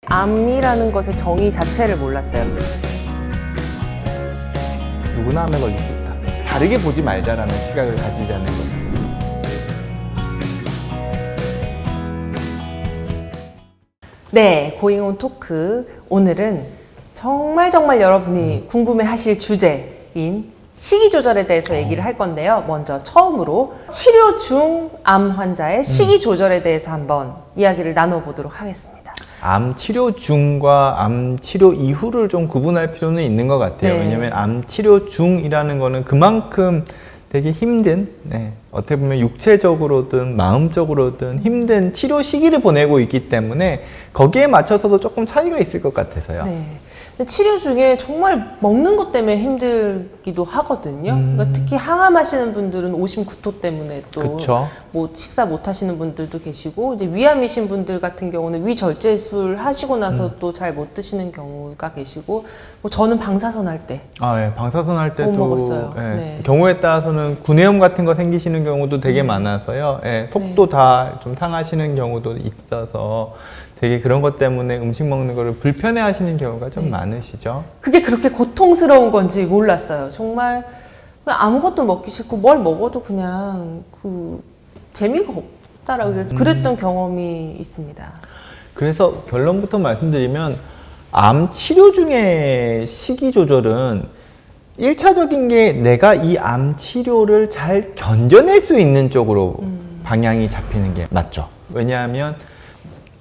암이라는 것의 정의 자체를 몰랐어요. 누구나 암에 걸릴 수 있다. 다르게 보지 말자라는 시각을 가지자는 거죠. 네, 고잉온 토크. 오늘은 정말 여러분이 궁금해하실 주제인 식이 조절에 대해서 얘기를 할 건데요. 먼저 처음으로 치료 중 암 환자의 식이 조절에 대해서 한번 이야기를 나눠보도록 하겠습니다. 암 치료 중과 암 치료 이후를 좀 구분할 필요는 있는 것 같아요. 네. 왜냐하면 암 치료 중이라는 거는 그만큼 되게 힘든, 어떻게 보면 육체적으로든 마음적으로든 힘든 치료 시기를 보내고 있기 때문에 거기에 맞춰서도 조금 차이가 있을 것 같아서요. 네. 근데 치료 중에 정말 먹는 것 때문에 힘들기도 하거든요. 그러니까 특히 항암하시는 분들은 오심구토 때문에 또 그쵸. 뭐 식사 못 하시는 분들도 계시고, 이제 위암이신 분들 같은 경우는 위절제술 하시고 나서 또 잘 못 드시는 경우가 계시고, 뭐 저는 방사선 할 때 예, 방사선 할 때도 못 먹었어요. 예, 네. 경우에 따라서는 구내염 같은 거 생기시는 경우도 되게 많아서요. 예, 속도 다 좀 상하시는 경우도 있어서 되게 그런 것 때문에 음식 먹는 거를 불편해 하시는 경우가 좀 많으시죠. 그게 그렇게 고통스러운 건지 몰랐어요. 정말 그냥 아무것도 먹기 싫고 뭘 먹어도 그냥 그 재미가 없다라고 그랬던 경험이 있습니다. 그래서 결론부터 말씀드리면 암 치료 중에 식이 조절은 1차적인 게 내가 이 암 치료를 잘 견뎌낼 수 있는 쪽으로 방향이 잡히는 게 맞죠. 왜냐하면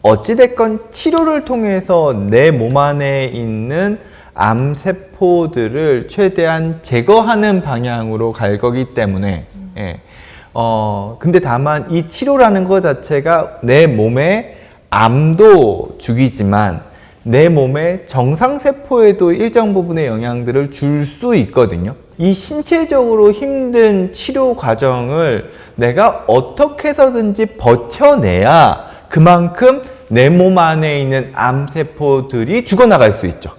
어찌됐건 치료를 통해서 내 몸 안에 있는 암세포들을 최대한 제거하는 방향으로 갈 거기 때문에 근데 다만 이 치료라는 것 자체가 내 몸에 암도 죽이지만 내 몸의 정상세포에도 일정 부분의 영향들을 줄 수 있거든요. 이 신체적으로 힘든 치료 과정을 내가 어떻게 해서든지 버텨내야 그만큼 내 몸 안에 있는 암세포들이 죽어나갈 수 있죠.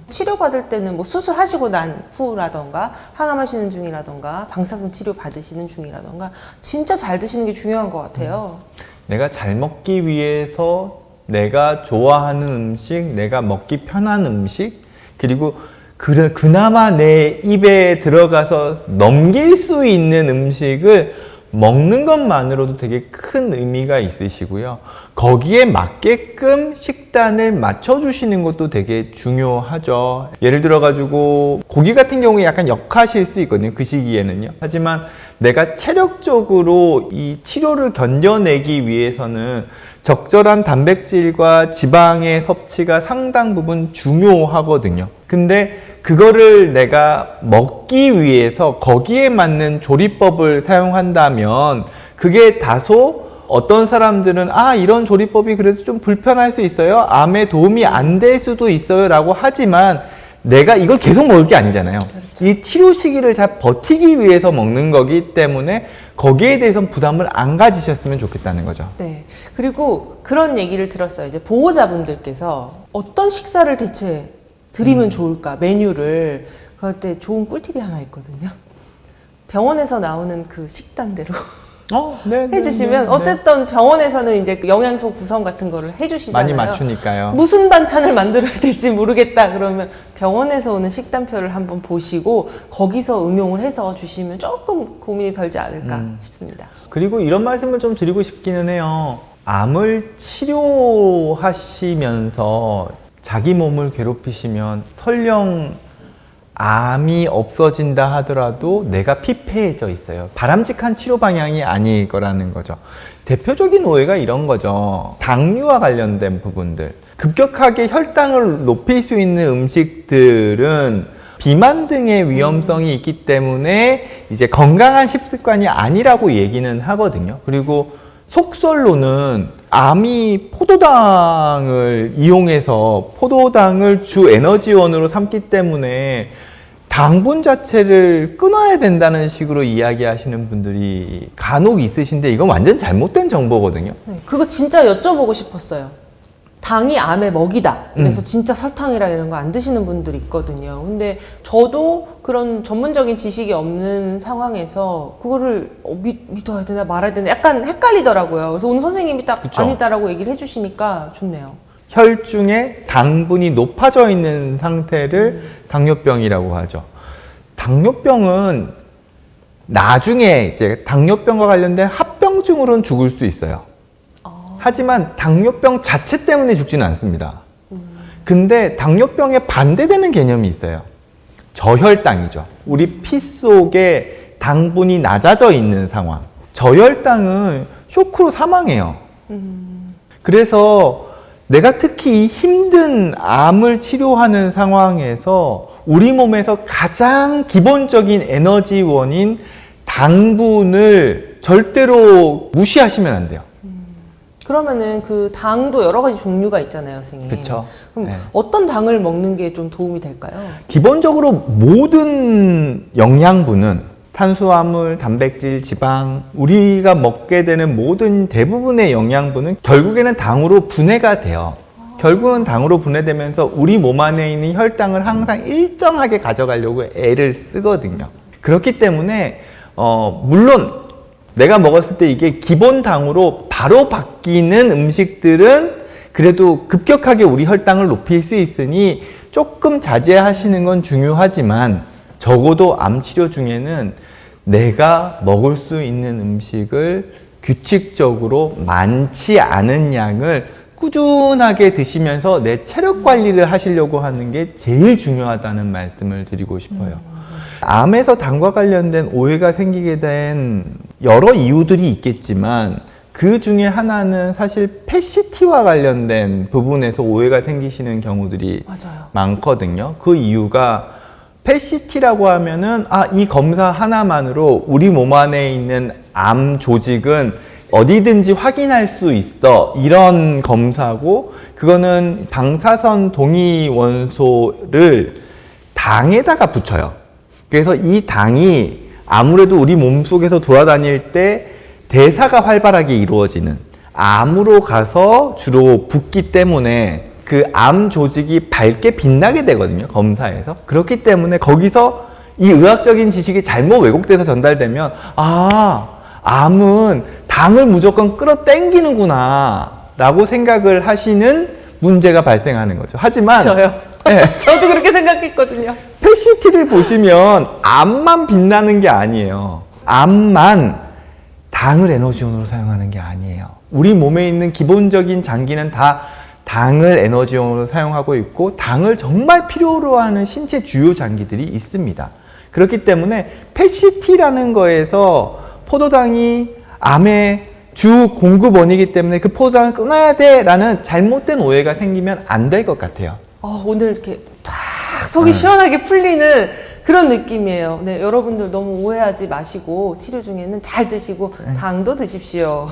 치료받을 때는 뭐 수술하시고 난 후라던가 항암하시는 중이라던가 방사선 치료 받으시는 중이라던가 진짜 잘 드시는 게 중요한 것 같아요. 내가 잘 먹기 위해서 내가 좋아하는 음식, 내가 먹기 편한 음식, 그리고 그나마 내 입에 들어가서 넘길 수 있는 음식을 먹는 것만으로도 되게 큰 의미가 있으시고요. 거기에 맞게끔 식단을 맞춰주시는 것도 되게 중요하죠. 예를 들어가지고 고기 같은 경우에 약간 역하실 수 있거든요. 그 시기에는요. 하지만 내가 체력적으로 이 치료를 견뎌내기 위해서는 적절한 단백질과 지방의 섭취가 상당 부분 중요하거든요. 근데 그거를 내가 먹기 위해서 거기에 맞는 조리법을 사용한다면 그게 다소 어떤 사람들은 이런 조리법이 그래서 좀 불편할 수 있어요. 암에 도움이 안 될 수도 있어요. 라고 하지만 내가 이걸 계속 먹을 게 아니잖아요. 그렇죠. 이 치료 시기를 잘 버티기 위해서 먹는 거기 때문에 거기에 대해서는 부담을 안 가지셨으면 좋겠다는 거죠. 네. 그리고 그런 얘기를 들었어요. 이제 보호자분들께서 어떤 식사를 대체 드리면 좋을까, 메뉴를. 그럴 때 좋은 꿀팁이 하나 있거든요. 병원에서 나오는 그 식단대로 해주시면 어쨌든 병원에서는 이제 영양소 구성 같은 거를 해주시잖아요. 많이 맞추니까요. 무슨 반찬을 만들어야 될지 모르겠다 그러면 병원에서 오는 식단표를 한번 보시고 거기서 응용을 해서 주시면 조금 고민이 덜지 않을까 싶습니다. 그리고 이런 말씀을 좀 드리고 싶기는 해요. 암을 치료하시면서 자기 몸을 괴롭히시면 설령 암이 없어진다 하더라도 내가 피폐해져 있어요. 바람직한 치료 방향이 아닐 거라는 거죠. 대표적인 오해가 이런 거죠. 당류와 관련된 부분들. 급격하게 혈당을 높일 수 있는 음식들은 비만 등의 위험성이 있기 때문에 이제 건강한 식습관이 아니라고 얘기는 하거든요. 그리고 속설로는 암이 포도당을 이용해서 포도당을 주 에너지원으로 삼기 때문에 당분 자체를 끊어야 된다는 식으로 이야기하시는 분들이 간혹 있으신데 이건 완전 잘못된 정보거든요. 네, 그거 진짜 여쭤보고 싶었어요. 당이 암의 먹이다. 그래서 진짜 설탕이라 이런 거 안 드시는 분들이 있거든요. 근데 저도 그런 전문적인 지식이 없는 상황에서 그거를 믿어야 되나 말아야 되나 약간 헷갈리더라고요. 그래서 오늘 선생님이 딱 그쵸. 아니다라고 얘기를 해주시니까 좋네요. 혈중에 당분이 높아져 있는 상태를 당뇨병이라고 하죠. 당뇨병은 나중에 이제 당뇨병과 관련된 합병증으로는 죽을 수 있어요. 하지만 당뇨병 자체 때문에 죽지는 않습니다. 근데 당뇨병에 반대되는 개념이 있어요. 저혈당이죠. 우리 피 속에 당분이 낮아져 있는 상황. 저혈당은 쇼크로 사망해요. 그래서 내가 특히 힘든 암을 치료하는 상황에서 우리 몸에서 가장 기본적인 에너지원인 당분을 절대로 무시하시면 안 돼요. 그러면은 그 당도 여러 가지 종류가 있잖아요, 선생님. 그쵸. 그럼 네. 어떤 당을 먹는 게 좀 도움이 될까요? 기본적으로 모든 영양분은 탄수화물, 단백질, 지방, 우리가 먹게 되는 모든 대부분의 영양분은 결국에는 당으로 분해가 돼요. 결국은 당으로 분해되면서 우리 몸 안에 있는 혈당을 항상 일정하게 가져가려고 애를 쓰거든요. 그렇기 때문에 물론 내가 먹었을 때 이게 기본 당으로 바로 바뀌는 음식들은 그래도 급격하게 우리 혈당을 높일 수 있으니 조금 자제하시는 건 중요하지만 적어도 암 치료 중에는 내가 먹을 수 있는 음식을 규칙적으로 많지 않은 양을 꾸준하게 드시면서 내 체력 관리를 하시려고 하는 게 제일 중요하다는 말씀을 드리고 싶어요. 암에서 당과 관련된 오해가 생기게 된 여러 이유들이 있겠지만 그 중에 하나는 사실 패시티와 관련된 부분에서 오해가 생기시는 경우들이 맞아요. 많거든요. 그 이유가 패시티라고 하면은 이 검사 하나만으로 우리 몸 안에 있는 암 조직은 어디든지 확인할 수 있어, 이런 검사고, 그거는 방사선 동위 원소를 당에다가 붙여요. 그래서 이 당이 아무래도 우리 몸속에서 돌아다닐 때 대사가 활발하게 이루어지는, 암으로 가서 주로 붙기 때문에 그 암 조직이 밝게 빛나게 되거든요, 검사에서. 그렇기 때문에 거기서 이 의학적인 지식이 잘못 왜곡돼서 전달되면 암은 당을 무조건 끌어당기는구나 라고 생각을 하시는 문제가 발생하는 거죠. 하지만 저요. 네, 저도 그렇게 생각했거든요. 패시티를 보시면 암만 빛나는 게 아니에요. 암만 당을 에너지원으로 사용하는 게 아니에요. 우리 몸에 있는 기본적인 장기는 다 당을 에너지원으로 사용하고 있고, 당을 정말 필요로 하는 신체 주요 장기들이 있습니다. 그렇기 때문에 패시티라는 거에서 포도당이 암의 주 공급원이기 때문에 그 포도당을 끊어야 돼 라는 잘못된 오해가 생기면 안 될 것 같아요. 오늘 이렇게 탁 속이 시원하게 풀리는 그런 느낌이에요. 네, 여러분들 너무 오해하지 마시고 치료 중에는 잘 드시고 당도 드십시오.